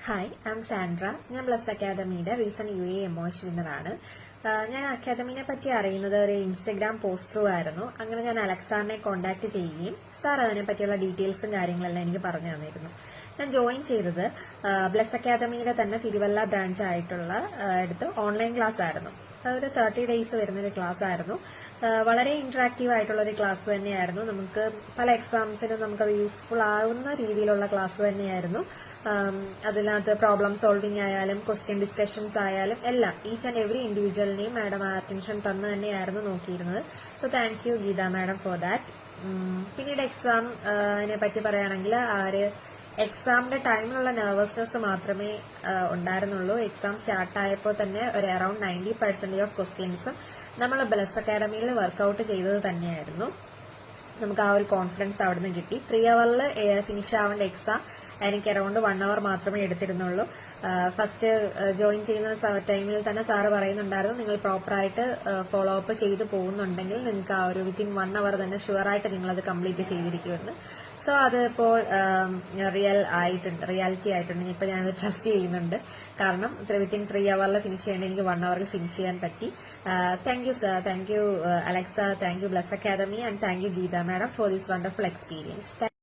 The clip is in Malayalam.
ഹായ്, ഐം സാൻഡ്ര. ഞാൻ പ്ലസ് അക്കാദമിയുടെ റീസെന്റ് UAE എമോഷ് വിന്നറാണ്. ഞാൻ അക്കാദമിനെ പറ്റി അറിയുന്നത് ഒരു ഇൻസ്റ്റഗ്രാം പോസ്റ്റ് ത്രൂ ആയിരുന്നു. അങ്ങനെ ഞാൻ അലക്സാറിനെ കോൺടാക്ട് ചെയ്യുകയും സാർ അതിനെ പറ്റിയുള്ള ഡീറ്റെയിൽസും കാര്യങ്ങളെല്ലാം എനിക്ക് പറഞ്ഞു തന്നിരുന്നു. ഞാൻ ജോയിൻ ചെയ്തത് ബ്ലസ് അക്കാദമിയുടെ തന്നെ തിരുവല്ല ബ്രാഞ്ച് ആയിട്ടുള്ള അടുത്ത് ഓൺലൈൻ ക്ലാസ് ആയിരുന്നു. അതൊരു 30 ഡേയ്സ് വരുന്നൊരു ക്ലാസ് ആയിരുന്നു. വളരെ ഇന്ററാക്റ്റീവ് ആയിട്ടുള്ള ഒരു ക്ലാസ് തന്നെയായിരുന്നു. നമുക്ക് പല എക്സാംസിനും നമുക്കത് യൂസ്ഫുൾ ആവുന്ന രീതിയിലുള്ള ക്ലാസ് തന്നെയായിരുന്നു. അതിനകത്ത് പ്രോബ്ലം സോൾവിംഗ് ആയാലും ക്വസ്റ്റ്യൻ ഡിസ്കഷൻസ് ആയാലും എല്ലാം ഈച്ച് ആൻഡ് എവറി ഇൻഡിവിജ്വലിനെയും മാഡം അറ്റൻഷൻ തന്ന് തന്നെയായിരുന്നു നോക്കിയിരുന്നത്. So thank you Geetha madam for that. പിന്നീട് എക്സാമിനെ പറ്റി പറയുകയാണെങ്കിൽ എക്സാമിന്റെ ടൈമിലുള്ള നെർവസ്നെസ് മാത്രമേ ഉണ്ടായിരുന്നുള്ളൂ. എക്സാം സ്റ്റാർട്ടായപ്പോൾ തന്നെ ഒരു അറൌണ്ട് 90% ഓഫ് ക്വസ്റ്റ്യൻസും നമ്മൾ ബ്ലസ് അക്കാഡമിയിൽ വർക്ക്ഔട്ട് ചെയ്തത് തന്നെയായിരുന്നു. നമുക്ക് ആ ഒരു കോൺഫിഡൻസ് അവിടെ നിന്ന് കിട്ടി. 3 hours ഫിനിഷ് ആവേണ്ട എക്സാം എനിക്ക് അറൌണ്ട് 1 hour മാത്രമേ എടുത്തിരുന്നുള്ളൂ. ഫസ്റ്റ് ജോയിൻ ചെയ്യുന്ന ടൈമിൽ തന്നെ സാറ് പറയുന്നുണ്ടായിരുന്നു, നിങ്ങൾ പ്രോപ്പറായിട്ട് ഫോളോ അപ്പ് ചെയ്ത് പോകുന്നുണ്ടെങ്കിൽ നിങ്ങൾക്ക് ആ ഒരു വിത്തിൻ 1 hour തന്നെ ഷുവറായിട്ട് നിങ്ങളത് കംപ്ലീറ്റ് ചെയ്തിരിക്കുമെന്ന്. സോ അത് ഇപ്പോൾ റിയാലിറ്റി ആയിട്ടുണ്ട്. ഇപ്പൊ ഞാനത് ട്രസ്റ്റ് ചെയ്യുന്നുണ്ട്. കാരണം വിത്തിൻ 3 hours ഫിനിഷ് ചെയ്യേണ്ട എനിക്ക് 1 hour ഫിനിഷ് ചെയ്യാൻ പറ്റി. Thank you sir, thank you Alexa, thank you Bless Academy, and thank you Geetha madam for this wonderful experience.